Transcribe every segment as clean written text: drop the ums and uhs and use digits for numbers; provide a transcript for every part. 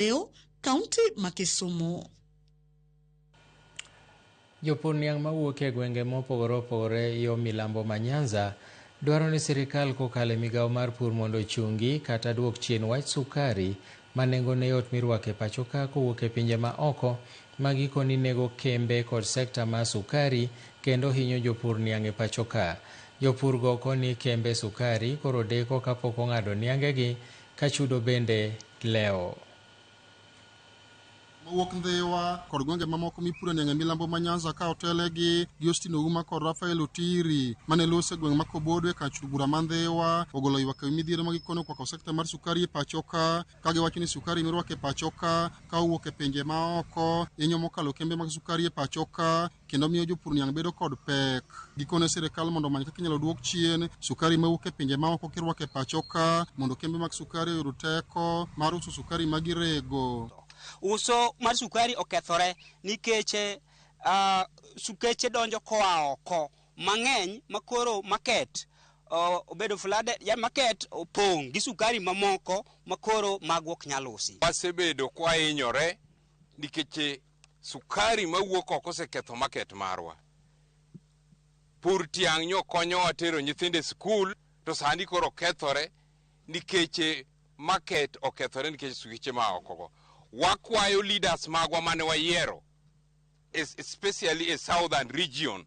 Leo, kaunti ma Kisumu. Jopur niang' mawuok e gwenge mopogore opogore yo milambo ma Nyanza dwaro ni sirikal kokalo e migawo mar pur mondo ochungi kata duok chien wach sukari ma nengone yot mirwako e pacho ka kowuok e pinje ma oko ma gikoni nego kembe kod sekta mar sukari kendo hinyo jopur niang' e pacho ka. Jopur go koni kembe sukari koro deko kapok ong'ado niangegi ka chudo bende leo. Mawuok Ndhiwa kod gwenge mamoko mipuro niang' e milambo ma Nyanza ka otelegi gi Austin Ouma kod Rafael Otiri mane lose gweng' ma Kobodwe ka chud bura ma Ndhiwa ogolo ywak ewi midhiero ma gikono kwako sekta mar sukari e pacho ka giwacho ni sukari mirwako e pacho ka owuok e pinje ma oko hinyo mokalo kembe mag sukari e pacho ka kendo miyo jopur niang' bedo kod pek. Gikone sirikal mondo omany kaka inyalo duok chien sukari mawuok e pinje ma oko kirwako e pacho ka mondo kembe mag sukari oyud teko mar uso sukari ma girego. Uso mar sukari okethore nikech sukeche donjo koa oko mang'eny makoro market obedo flooded, ya market opong' gi sukari mamoko makoro magwa ok nyal usi. Wasebedo kwa hinyore nikech sukari mawuok oko oseketho market marwa. Pur tiang' nyo konyowa tero nyithindo e skul to sani koro kethore nikech market okethore nikech sukeche ma oko go. Wakwayo leaders magwa mane wayiero especially a southern region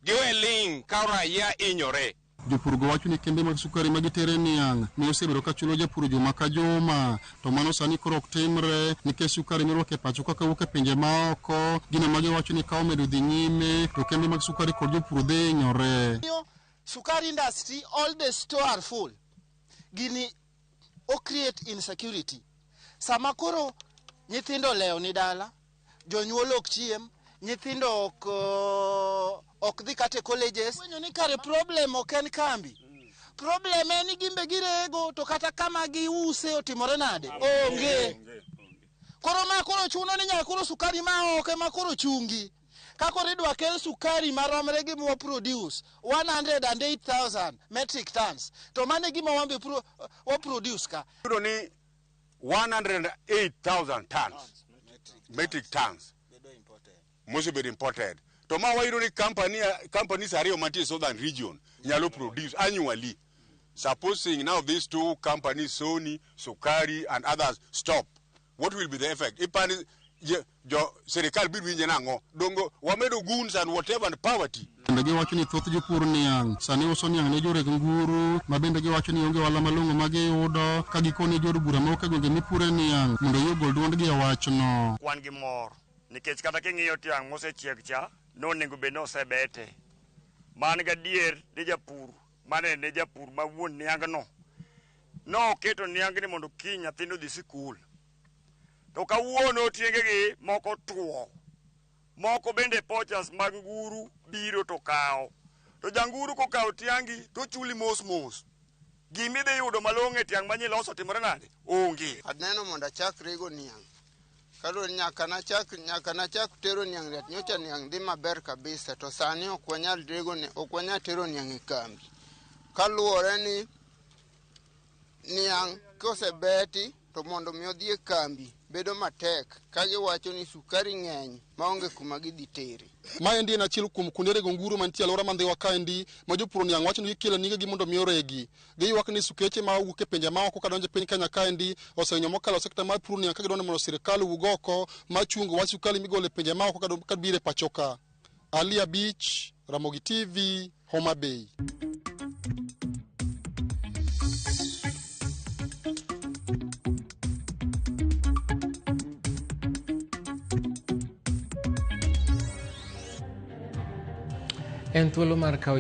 giweling karaya inyore. Jopur go wacho ni kembe mag sukari ma gitere niang' ne osebedo ka chulo japur juma ka juma to mano sani koro ok timre nikech sukari mirwako e pacho ka wuok e pinje ma oko gino ma giwacho ni ka omedo dhi nyime to kembe mag sukari kod jopur dhi inyore. Sukari industry all the store are full. Gini o create insecurity. Sama koro nyithindo leo ni dala, jonyuol ok chiem, nyithindo ok dhi kate colleges. Wenyo ni kare problem ok en kambi. Problem en ni gimbe girego to kata kama giuse otimore nade? Onge. Koro chuno ni nyaka koro sukari ma ok ema koro chungi. Kako idwa kel sukari maromre gi mo produce 108,000 metric tons. To mane gima wambe wa produce ka. Ni 108,000 tons metric tons must be imported. To ma wairo ni companies ariyo mantie southern region nyalo produce annually. Supposing now these two companies, Sony, Sukari and others stop, what will be the effect? Ipani serikal bidu winje nango dongo wamedo goons and whatever and poverty. Bende giwacho ni thoth jopur niang' sani uso niang' ne joreg nguru ma bende giwacho ni onge ohala malong'o ma giyudo ka gikone jod bura ma ok e gwenge mipure niang' mondo gol duondgi e wachno. Kwan gi mor nikech kata king'iyo tiang' mosechiek cha nonego bed nosebete man gadier ni japur manene japur ma wuon niang'no noketo niang'ni mondo kiny nyithindo dhi sikul to kawuono tiengegi moko tuo moko bende pochas mag nguru biro to kawo to janguru kokawo tiangi to chuli mos gimi dhi yudo malong'o e tiang' manyiloso timore nade onge. Aneno mondo achak rego niang' kalo nyaka nachak tero niang' ret nyocha niang' dhi maber kabisa to sani ok wanyal tero niang' e kambi kaluwore ni niang' kosebeti to mondo mi odhi e kambi bedo matek ka giwacho ni sukari ng'eny maonge kuma gidhi tere. Maendi en achiel kuom kuonde rego nguru mantie alwora ma Ndhiwa kaendi ma jopur niang' wacho ni gikelo nigegi mondo mi oregi. Giywak ni sukeche ma wuok e pinje ma oko kadonjo e piny Kenya kaendi osehinyo mokalo sekta mar pur niang' ka gidwaro mondo sirikal owuog oko machungo wach sukari migolo e pinje ma oko ka biro e pacho ka. Ali Abich, Ramogi TV, Homa Bay. En thuolo mar kawo